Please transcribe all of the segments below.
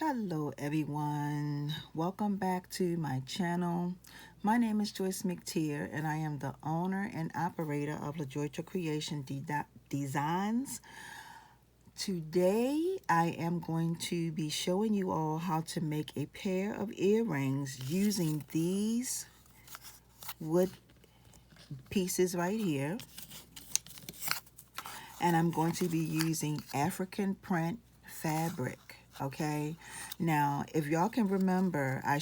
Hello everyone, welcome back to my channel. My name is Joyce McTeer and I am the owner and operator of Lajoytra Creation Designs. Today I am going to be showing you all how to make a pair of earrings using these wood pieces right here. And I'm going to be using African Print Fabric. Okay, now if y'all can remember, I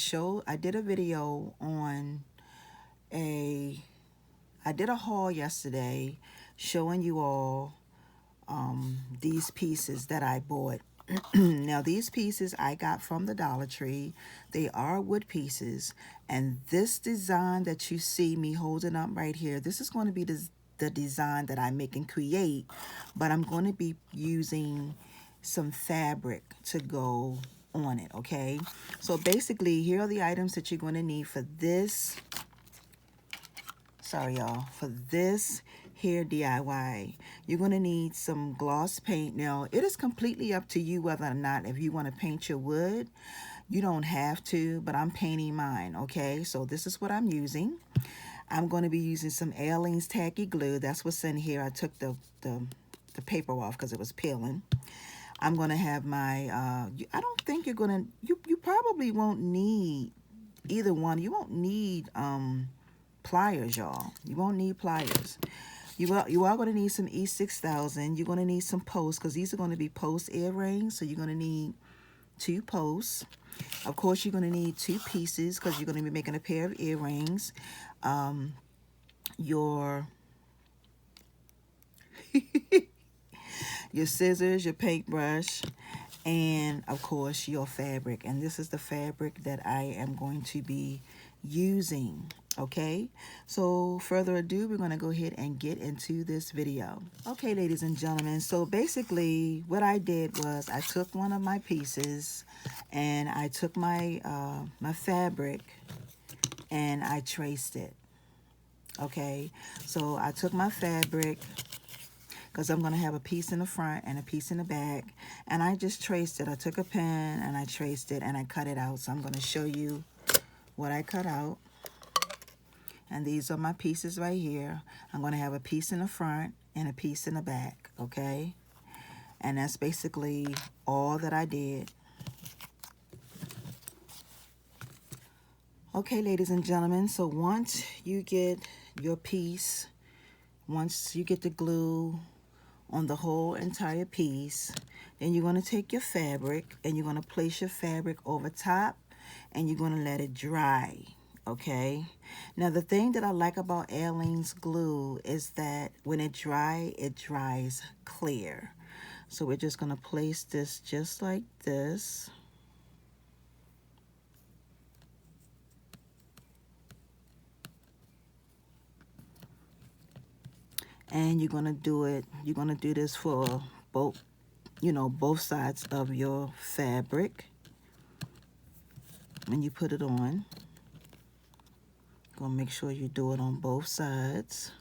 did a video on I did a haul yesterday showing you all these pieces that I bought. Now these pieces I got from the Dollar Tree. They are wood pieces, and this design that you see me holding up right here, this is going to be the design that I make and create, but I'm going to be using some fabric to go on it. Okay, so basically here are the items that you're going to need for this. Sorry y'all, for this here DIY. You're going to need some gloss paint. Now it is completely up to you whether or not if you want to paint your wood. You don't have to, but I'm painting mine. Okay, so this is what I'm using. I'm going to be using some Aleene's tacky glue. That's what's in here. I took the paper off because it was peeling. I'm going to have my, I don't think you're going to, you probably won't need either one. You won't need pliers, y'all. You won't need pliers. You are going to need some E6000. You're going to need some posts because these are going to be post earrings. So you're going to need 2 posts. Of course, you're going to need 2 pieces because you're going to be making a pair of earrings. Your your scissors, your paintbrush, and of course your fabric. And this is the fabric that I am going to be using. Okay, so further ado, we're going to go ahead and get into this video. Okay, ladies and gentlemen, so basically what I did was I took one of my pieces and I took my my fabric and I traced it. Okay, so I took my fabric because I'm going to have a piece in the front and a piece in the back, and I just traced it. I took a pen and I traced it and I cut it out. So I'm going to show you what I cut out. And these are my pieces right here. I'm going to have a piece in the front and a piece in the back, okay? And that's basically all that I did. Okay, ladies and gentlemen, so once you get your piece, once you get the glue on the whole entire piece, then you're going to take your fabric and you're going to place your fabric over top and you're going to let it dry. Okay, now the thing that I like about Aleene's glue is that when it dries clear. So we're just going to place this just like this. And you're going to do this for both, both sides of your fabric. When you put it on, gonna make sure you do it on both sides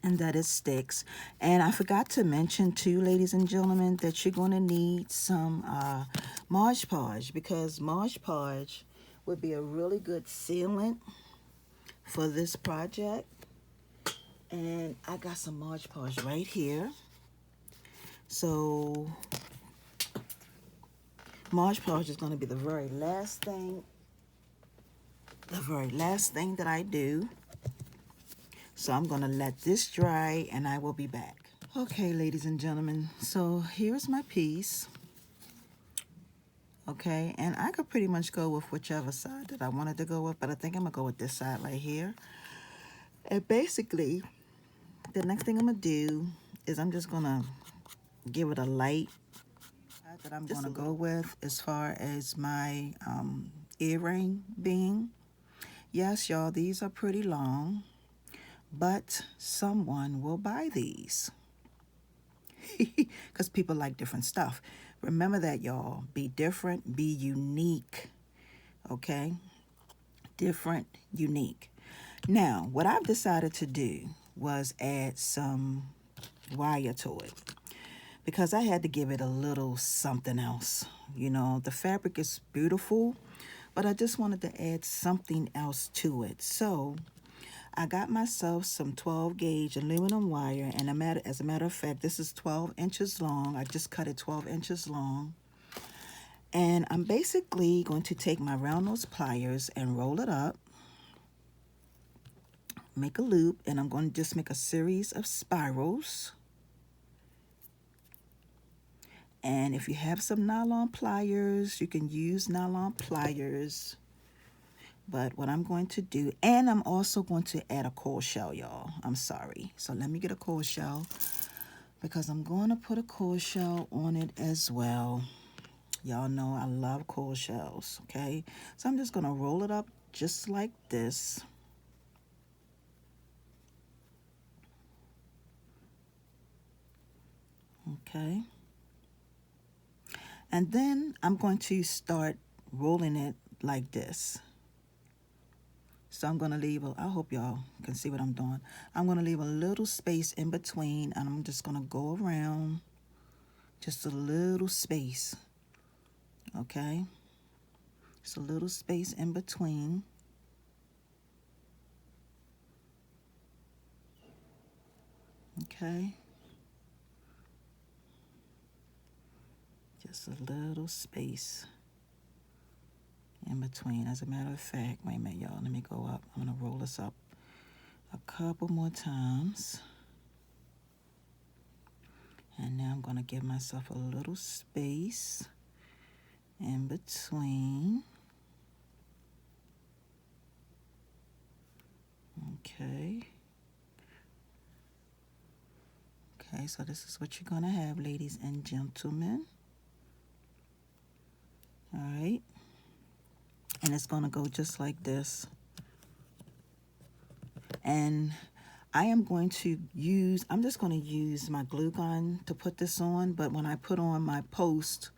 and that it sticks. And I forgot to mention too, ladies and gentlemen, that you're going to need some Mod Podge, because Mod Podge would be a really good sealant for this project. And I got some Mod Podge right here. So Mod Podge is going to be the very last thing that I do. So I'm going to let this dry and I will be back. Okay, ladies and gentlemen, so here's my piece. Okay, and I could pretty much go with whichever side that I wanted to go with, but I think I'm going to go with this side right here. And basically, the next thing I'm going to do is I'm just going to give it a light that I'm going to go with as far as my earring being. Yes, y'all, these are pretty long, but someone will buy these because people like different stuff. Remember that, y'all. Be different, be unique, okay? Different, unique. Now, what I've decided to do was add some wire to it, because I had to give it a little something else. You know, the fabric is beautiful, but I just wanted to add something else to it. So I got myself some 12 gauge aluminum wire, and as a matter of fact, this is 12 inches long. I just cut it 12 inches long. And I'm basically going to take my round nose pliers and roll it up, make a loop, and I'm going to just make a series of spirals. And if you have some nylon pliers, you can use nylon pliers. But what I'm going to do, and I'm also going to add a coil shell, y'all. I'm sorry. So let me get a coil shell, because I'm going to put a coil shell on it as well. Y'all know I love coil shells, okay? So I'm just going to roll it up just like this. Okay. And then I'm going to start rolling it like this. So I'm going to leave I hope y'all can see what I'm doing. I'm going to leave a little space in between, and I'm just going to go around just a little space. Okay? Just a little space in between. Okay? Just a little space in between. As a matter of fact, wait a minute, y'all. Let me go up. I'm going to roll this up a couple more times. And now I'm going to give myself a little space in between. Okay. Okay, so this is what you're going to have, ladies and gentlemen. All right. And it's going to go just like this. And I'm just going to use my glue gun to put this on. But when I put on my post,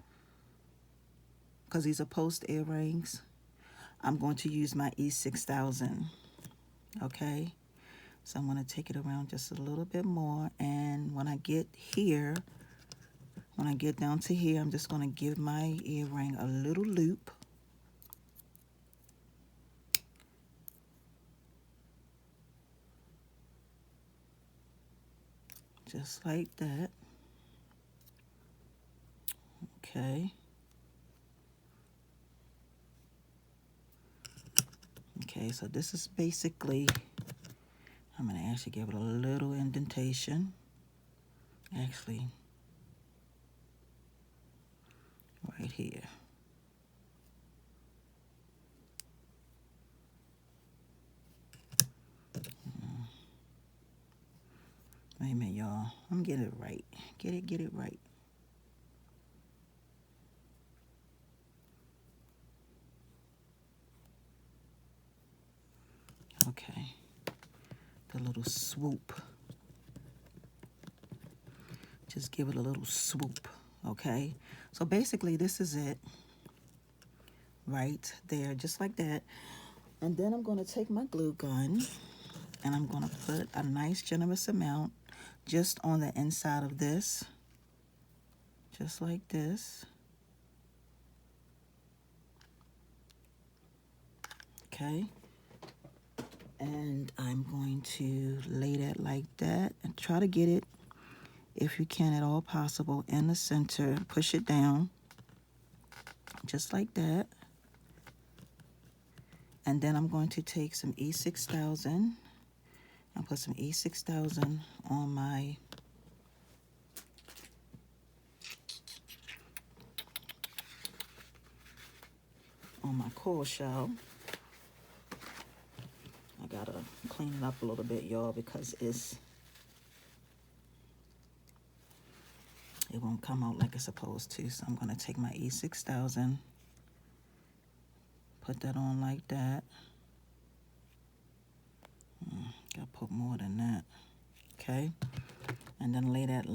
because these are post earrings, I'm going to use my E6000. Okay. So I'm going to take it around just a little bit more. And when I get down to here, I'm just going to give my earring a little loop. Just like that. Okay. Okay, so this is basically, I'm going to actually give it a little indentation. Actually, right here. Wait a minute, y'all. I'm getting it right. Get it right. Okay. The little swoop. Just give it a little swoop, okay? So basically, this is it. Right there, just like that. And then I'm going to take my glue gun, and I'm going to put a nice generous amount just on the inside of this. Just like this. Okay. And I'm going to lay that like that and try to get it, if you can at all possible, in the center. Push it down. Just like that. And then I'm going to take some E6000 and put some E6000 on my coil shell. I gotta clean it up a little bit, y'all, because it won't come out like it's supposed to. So I'm gonna take my E6000, put that on like that. Gotta put more than that. Okay, and then lay that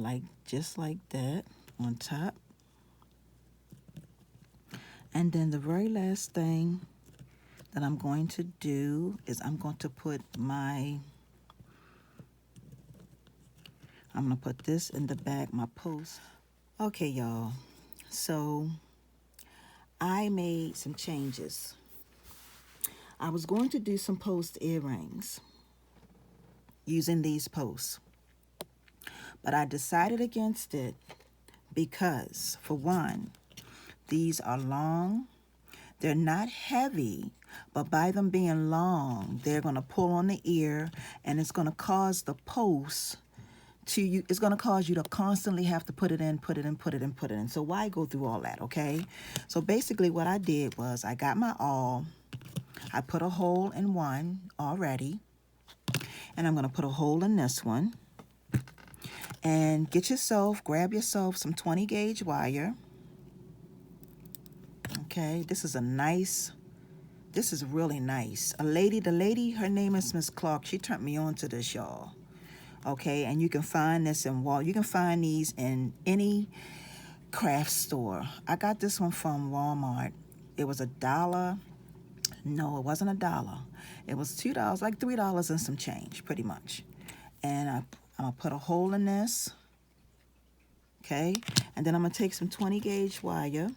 just like that on top. And then the very last thing that I'm going to do is I'm going to put this in the back, my post. Okay, y'all. So I made some changes. I was going to do some post earrings using these posts, but I decided against it because, for one, these are long. They're not heavy, but by them being long, they're going to pull on the ear, and it's going to cause the post to you. It's going to cause you to constantly have to put it in, put it in, put it in, put it in. So why go through all that, okay? So basically what I did was I got my awl. I put a hole in one already, and I'm going to put a hole in this one. And grab yourself some 20 gauge wire. Okay, this is really nice. The lady, her name is Miss Clark. She turned me on to this, y'all. Okay, and you can find this you can find these in any craft store. I got this one from Walmart. It was $1. No, it wasn't $1. It was $2, like $3 and some change, pretty much. And I'm gonna put a hole in this. Okay, and then I'm gonna take some 20 gauge wire,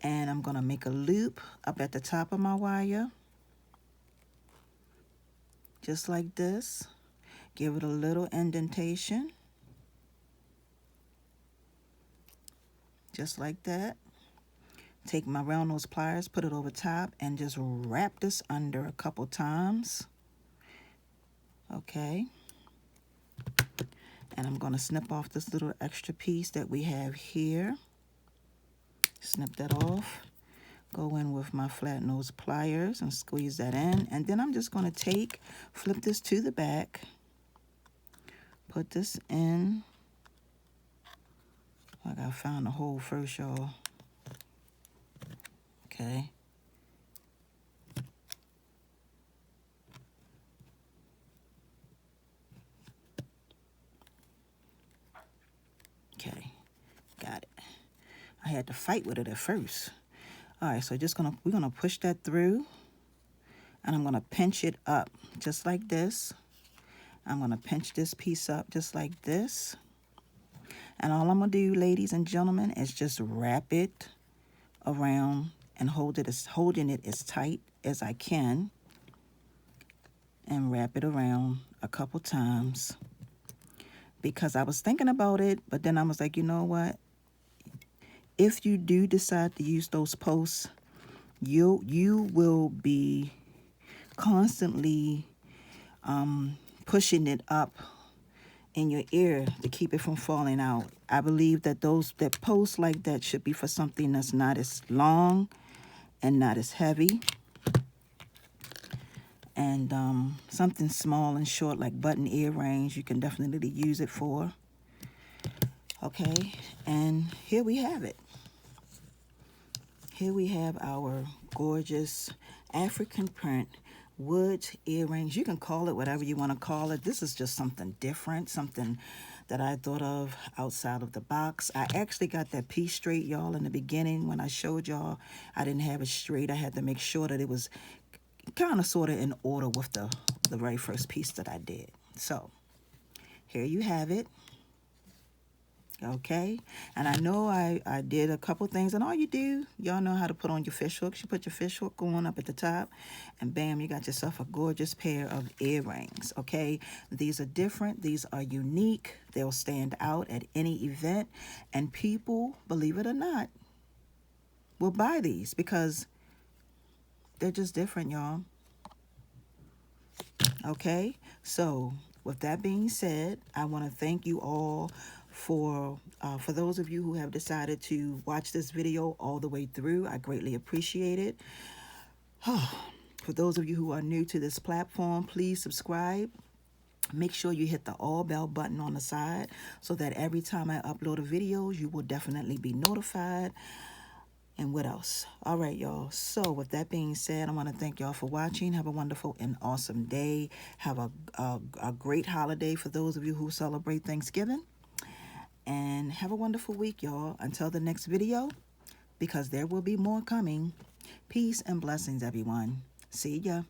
and I'm gonna make a loop up at the top of my wire, just like this. Give it a little indentation, just like that. Take my round nose pliers, put it over top, and just wrap this under a couple times. Okay. And I'm going to snip off this little extra piece that we have here. Snip that off. Go in with my flat nose pliers and squeeze that in. And then I'm just going to flip this to the back. Put this in. I gotta find the hole first, y'all. Okay. Okay, got it. I had to fight with it at first. All right, so we're gonna push that through, and I'm gonna pinch it up just like this. I'm gonna pinch this piece up just like this. And all I'm gonna do, ladies and gentlemen, is just wrap it around and holding it as tight as I can, and wrap it around a couple times. Because I was thinking about it, but then I was like, you know what? If you do decide to use those posts, you will be constantly pushing it up in your ear to keep it from falling out. I believe that that posts like that should be for something that's not as long and not as heavy, and something small and short like button earrings you can definitely use it for. Okay, and here we have it. Here we have our gorgeous African print wood earrings. You can call it whatever you want to call it. This is just something different, something that I thought of outside of the box. I actually got that piece straight, y'all, in the beginning when I showed y'all. I didn't have it straight. I had to make sure that it was kind of sort of in order with the very first piece that I did. So here you have it. Okay, and I know I did a couple things, and all you do, y'all know how to put on your fish hooks. You put your fish hook on up at the top, and bam, you got yourself a gorgeous pair of earrings. Okay, these are different, these are unique, they'll stand out at any event, and people, believe it or not, will buy these because they're just different, y'all. Okay, so with that being said, I want to thank you all for those of you who have decided to watch this video all the way through. I greatly appreciate it. For those of you who are new to this platform, please subscribe. Make sure you hit the all bell button on the side so that every time I upload a video, you will definitely be notified. And what else? All right, y'all. So with that being said, I want to thank y'all for watching. Have a wonderful and awesome day. Have a great holiday for those of you who celebrate Thanksgiving. And have a wonderful week, y'all. Until the next video, because there will be more coming. Peace and blessings, everyone. See ya.